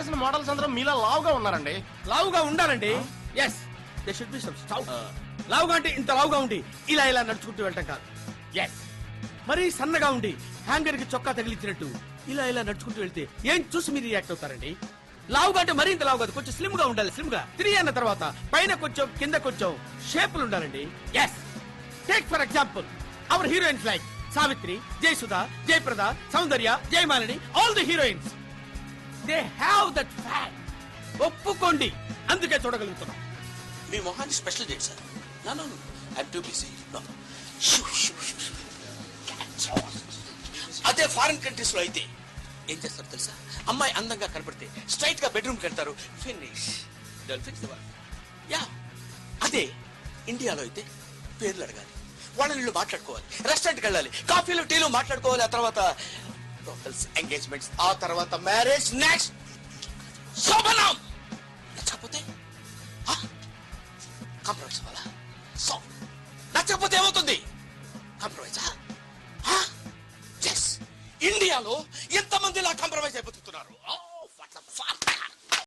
చేసిన మోడల్స్ అందరూ మీలా లావుగా ఉన్నారండి. లావుగా ఉండాలండి. Yes, they should be some stout. లావుగా అంటే ఇంత లావుగా ఉండి ఇలా ఇలా నడుచుకుంటూ వెళ్ళటం కాదు. ఎస్, మరీ సన్నగా ఉండి హ్యాంగర్ కి చొక్కా తగిలించినట్టు ఇలా ఇలా నడుచుకుంటూ వెళ్తే ఏం చూసి మీరు రియాక్ట్ అవుతారండి? లావుగా అంటే మరీ ఇంత లావు కాదు, కొంచెం స్లిమ్ గా ఉండాలి. స్లిమ్ గా 3 అన్న తర్వాత పైన కొంచెం కింద కొంచెం షేపులు ఉండాలండి. Yes, take for example our heroines like Savitri, Jayasudha, Jayaprada, Soundarya, Jayamalini, all the heroines they have that fat. ఒప్పుకోండి, అందుకే చూడగలుగుతున్నాం. మీ మొహాన్ని స్పెషల్ చేయండి sir. No I'm too busy. అదే ఫారిన్ కంట్రీస్ లో అయితే ఏం చేస్తారు తెలుసా? అమ్మాయి అందంగా కనపడితే స్ట్రైట్ గా బెడ్రూమ్ వెళ్తారు. Finish, fix the work. Yeah, అదే ఇండియాలో అయితే పేర్లు అడగాలి, వాళ్ళ నీళ్ళు మాట్లాడుకోవాలి, రెస్టారెంట్కి వెళ్ళాలి, కాఫీలు టీలు మాట్లాడుకోవాలి, ఆ తర్వాత ఎంగేజ్మెంట్స్, ఆ తర్వాత మ్యారేజ్, నెక్స్ట్ శోభనం. నచ్చకపోతే కాంప్రమైజ్ అవ్వాలా? సో నచ్చకపోతే ఏమవుతుంది? కాంప్రమైజా? ఇండియాలో ఎంతమంది ఇలా కాంప్రమైజ్ అయిపోతున్నారు?